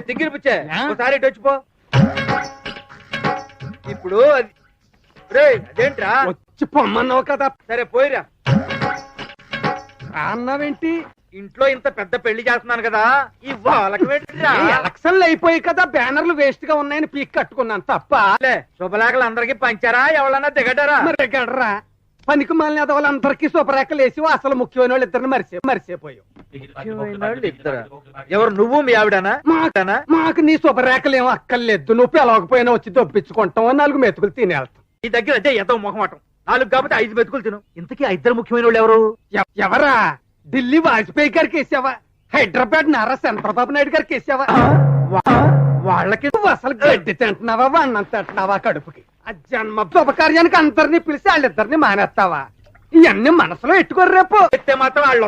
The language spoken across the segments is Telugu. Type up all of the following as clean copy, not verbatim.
తిగ్గిరి పుచ్చే ఒకసారి ఇటు వచ్చిపో. ఇప్పుడు అదేంట్రా వచ్చి పొమ్మన్నావు కదా, సరే పోయిరా. అన్నావేంటి? ఇంట్లో ఇంత పెద్ద పెళ్లి చేస్తున్నాను కదా, ఈ వాళ్ళకి ఎలక్షన్లు అయిపోయి కదా, బ్యానర్లు వేస్ట్ గా ఉన్నాయని పీక్ కట్టుకున్నాను తప్ప. శుభలేఖలు అందరికి పంచారా, ఎవరన్నా దిగడారా? మరి దిగడరా, పనికి మాలిన వాళ్ళందరికీ శుభరేఖలు వేసి అసలు ముఖ్యమైన వాళ్ళు ఇద్దరిని మర్చిపోయావు. ఎవరు, నువ్వు మీ ఆవిడనా? మాకు నీ శుభరేఖలు ఏమో అక్కర్లేదు, నువ్వు పిలవకపోయినా వచ్చి దొప్పించుకుంటావు, 4 మెతుకులు తినేళ్తాం. ఈ దగ్గర అదే ఎంతో మొహమాటం. 4 కాబట్టి 5 మెతుకులు తిను. ఇంతకీ 2 ముఖ్యమైన వాళ్ళు ఎవరు? ఎవరా? ఢిల్లీ వాజ్పేయి గారికి వేసావా? హైదరాబాద్ నారా చంద్రబాబు నాయుడు గారికి వేసావా? వాళ్ళకి అసలు గడ్డి తింటున్నావా, అన్నం తింటున్నావా కడుపుకి? ఆ జన్మ శుభకార్యానికి అందరినీ పిలిచి వాళ్ళిద్దరిని మానేస్తావా? ఇవన్నీ మనసులో ఎట్టుకోరు, రేపు ఎత్తే మాత్రం వాళ్ళు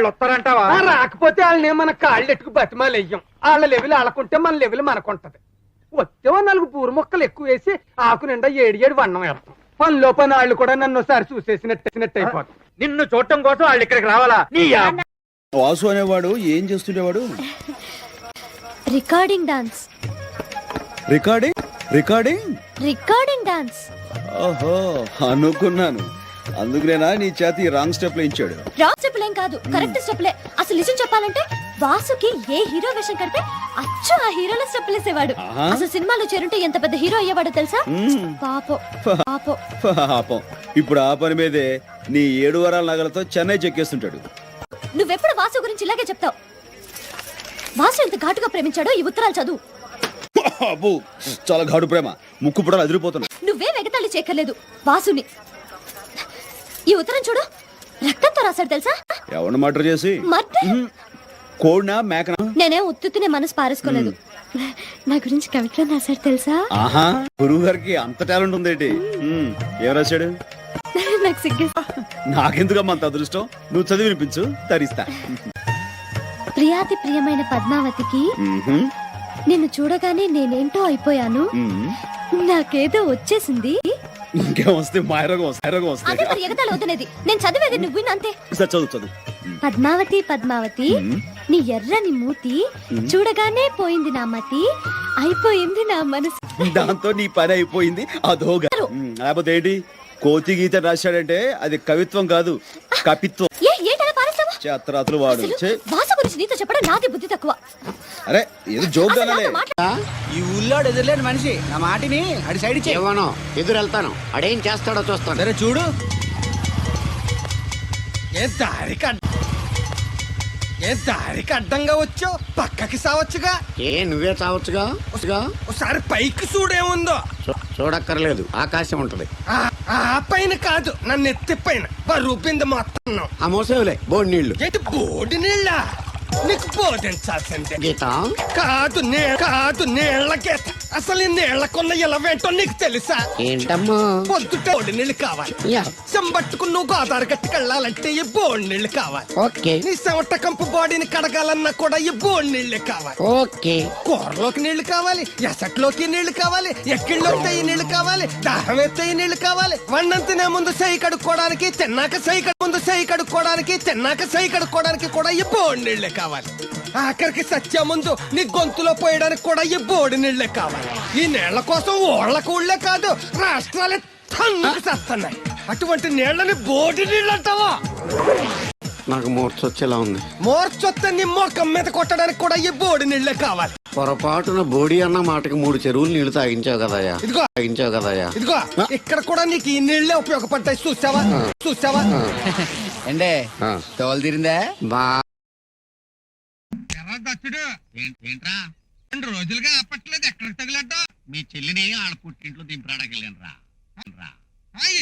వస్తారంటావా? రాకపోతే వాళ్ళని మన కాళ్ళు ఎట్టుకు బతిమాలు వెయ్యం. వాళ్ళ లెవెల్ వాళ్ళకుంటే మన లెవెల్ మనకుంటది. వచ్చే 4 పూరు మొక్కలు ఎక్కువ వేసి ఆకు నిండా 7 వన్నం వేస్తాం. పనిలో పని వాళ్ళు కూడా నన్ను ఒకసారి చూసేసినట్టు అయిపోతాం. నిన్ను చూడటం కోసం వాళ్ళు ఇక్కడికి రావాలా? వాసు అనేవాడు ఏం చేస్తుండేవాడు? Recording dance. Recording dance. ఓహో, అనుకున్నాను. అందుకునేనా నీ చేతి రాంగ్ స్టెప్ వేయించాడు? రాంగ్ స్టెప్ ఏం కాదు, కరెక్ట్ స్టెప్లే. అసలు నిజం చెప్పాలంటే వాసుకి ఏ హీరో వేషం కడితే అచ్చు ఆ హీరోల స్టెప్ వేసేవాడు. అసలు సినిమాలో చేరుంటే ఎంత పెద్ద హీరో అయ్యేవాడో తెలుసా? పాపం. ఇప్పుడు ఆ పని మీదే నీ 7 వారాల నగలతో చెన్నై చెక్కేస్తుంటాడు. నువ్వెప్పుడు వాసు గురించి ఇలాగే చెప్తావు. వాసు ఎంత ఘాటుగా ప్రేమించాడో ఈ ఉత్తరాలు చదువు. అబ్బో, చాలా ఘాటు ప్రేమ, ముక్కు కూడా అదిరిపోతున్నా. నువ్వే వెగతాళి చేయక్కర్లేదు వాసుని. ఈ ఉత్తరం చూడు, రక్తంతో రాశాడు తెలుసా? ఎవరిని మర్డర్ చేసి? కోడినా మేకనా? నేనే ఉత్తునే మనసు పారేసుకోలేదు. నా గురించి కవిత్వం రాశాడు తెలుసా? ఆహా, గురువు గారికి అంత టాలెంట్ ఉందేంటి? ఏం రాశాడు? నాకు సిగ్గు. నాకెందుకమ్మా అంత అదృష్టం? నువ్వు చదివి వినిపించు, తరిస్తా. ప్రియాతి ప్రియమైన పద్మావతికి నిన్ను చూడగానే నేనేంటో అయిపోయాను. నాకేదో వచ్చేసింది. ఇంకేం వస్తే మాయరోగం వస్తాయి. ఎగతాళి వద్దనేది నేను చదివేది, నువ్వు అంతే. చదువు. పద్మావతి నీ ఎర్రని మూతి చూడగానే పోయింది నా మతి, అయిపోయింది నా మనసు. దాంతో నీ పని అయిపోయింది అదోగా. లేకపోతే ఏంటి, కోతి గీత రాశాడంటే అది కవిత్వం కాదు, కపిత్వం. చేతరాతులు వాడు. భాష గురించి నీతో చెప్పడం నాది బుద్ధి తక్కువ. అరే ఏదో జోక్ అనాలే. ఈ ఊళ్ళో ఎదురులేని మనిషి నా మాటిని అడి సైడ్ చేయవను. ఎదురెళ్తాను, అడేం చేస్తాడో చూస్తాను. సరే చూడు. ఏ దారికి అడ్డంగా వచ్చావు, పక్కకి సావచ్చుగా. నువ్వే చావచ్చుగా. ఒకసారి పైకి చూడేముందో. చూడక్కర్లేదు, ఆకాశం ఉంటది. ఆ పైన కాదు, నన్ను ఎత్తి పైన రూపింది మొత్తం. ఆ మోసేవులే బోడి నీళ్లు. ఏంటి బోడి నీళ్ళ? నీకు బోధించాల్సిందే. గీత కాదు నీళ్ళ గీత. అసలు ఈ నీళ్లకున్న ఇలవేంటో నీకు తెలుసా? ఏంటమ్మా? పొద్దుటే బోడి నీళ్ళు కావాలి. చెంబట్టుకుని నువ్వు గోదావరి గట్టికి వెళ్ళాలంటే ఈ బోడి నీళ్ళు కావాలి. ఓకే. నీ చెమట కంపు బాడీని కడగాలన్నా కూడా ఈ బోడి నీళ్ళే కావాలి. ఓకే. కూరలోకి నీళ్లు కావాలి, ఎసట్లోకి నీళ్లు కావాలి, ఎక్కిళ్ళొస్తే ఈ నీళ్లు కావాలి, దాహం ఎత్తే ఈ నీళ్లు కావాలి. వండంతినే ముందు సై కడుక్కోవడానికి, తిన్నాక సై కడుక్కోవడానికి కూడా ఈ బోడి నీళ్లే కావాలి. ఆఖరికి సత్య ముందు నీ గొంతులో పోయడానికి కూడా ఈ బోడి నీళ్లే కావాలి. ఈ నీళ్ల కోసం ఓళ్లకు ఊళ్ళే కాదు, రాష్ట్రాలే తన్నుకు చేస్తున్నాయి. అటువంటి నీళ్లని బోడి నీళ్ళు అంటావా? నాకు మూర్చొచ్చేలా ఉంది. మూర్చొస్తే నీ మొఖం మీద కొట్టడానికి కూడా ఈ బోడి నీళ్లే కావాలి. పొరపాటున బోడి అన్న మాటకి 3 చెరువులు నీళ్లు తాగించావు కదయ్యా. ఇదిగో ఇక్కడ కూడా నీకు ఈ నీళ్లే ఉపయోగపడతాయి. చూసావా? ఏంటే తోలు తీరిందా? ఏంట్రా 2 రోజులుగా ఆపట్లేదు, ఎక్కడికి తగిలడ్డా? మీ చెల్లిని ఆడ పుట్టింట్లో దింపరాడకెళ్ళాను రా.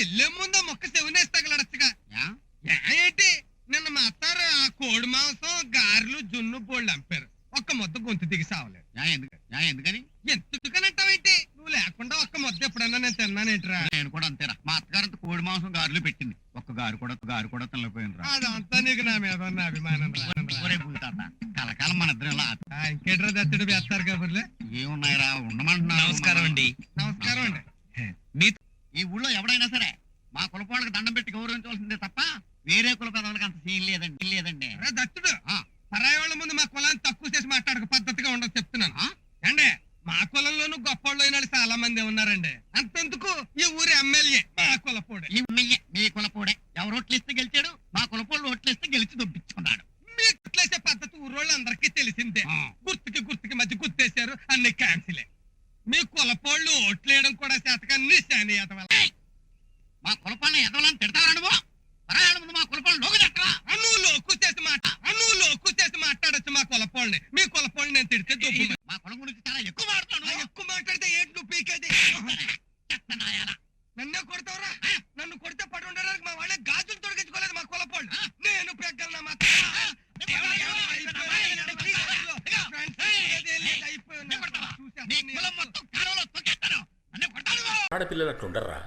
ఎల్లే ముందు మొక్క చెవినేసి తగలడచ్చుగా. ఏంటి నిన్న మా అత్తారు ఆ కోడి మాంసం, గారెలు, జున్ను బోళ్ళు అంపారు. ఒక్క ముద్ద గొంతు దిగి సావలేదు. ఎందుకని అంటావేంటి? నువ్వు లేకుండా ఒక్క ముద్ద ఎప్పుడన్నా నేను తిన్నానేంట్రా? నేను కూడా అంతేరా. మా అత్తగారంతా కోడి మాంసం, గారెలు పెట్టింది. ఒక్క గారు కూడా తినలేకపోయినరా. అదంతా నీకు నా మీద ఉన్న అభిమానం రా. కలకాలం మన ఇద్దరు ఇంకేట్రా దత్తుడు వేస్తారు కబుర్లే ఏమున్నాయిరా? ఉండమంటున్నా. నమస్కారం అండి. మీ ఈ ఊళ్ళో ఎవడైనా సరే మా కులపాళ్ళకి దండం పెట్టి గౌరవించవలసిందే తప్ప వేరే కుల పెదవులకు అంత సీన్ లేదండి. దత్తుడు పరాయి వాళ్ళ ముందు మా కులాన్ని తక్కువ చేసి మాట్లాడక పద్ధతిగా ఉండదు చెప్తున్నాను. మంది ఉన్నారండి. అంతెందుకు ఈ ఊరి ఎమ్మెల్యే మా కులపోడే. ఈ ఎమ్మెల్యే మీ కులపోడే. ఎవరు ఓట్లేస్తే గెలిచాడు? మా కులపోళ్ళు ఓట్లేస్తే గెలిచి దొబ్బించుకున్నాడు. మీ గుర్తులేసే పద్ధతి ఊరోళ్ళందరికీ తెలిసిందే. గుర్తుకి మధ్య గుర్తేశారు, అన్ని క్యాన్సిలే. మీ కులపోళ్ళు ఓట్లేయడం కూడా శాతకాన్ని శాని ఎదవల. మా కులపాలను ఎదవాలని తిడతావా నువ్వు? పరాయాల ముందు మా కులపాలను లోకి తిట్టరా? నువ్వు లోకు చేసి మాట్లాడొచ్చు మా కులపోళ్ళని. మీ కులపోళ్ళని నేను తిడితే దొబ్బు. మా కులం గురించి చాలా ఎక్కువ మాట్లాడు. ఎక్కువ మాట్లాడితే ఏంటి నువ్వు పీకేది? నన్నే కొడతావురా? నన్ను కొడితే పడి ఉండడానికి మా వాళ్ళే గాజులు తొడిగించుకోలేదు మా కులపోళ్ళు. నేను పెగ్గలనా మా ఆడపిల్లలు అట్లుండర్రా.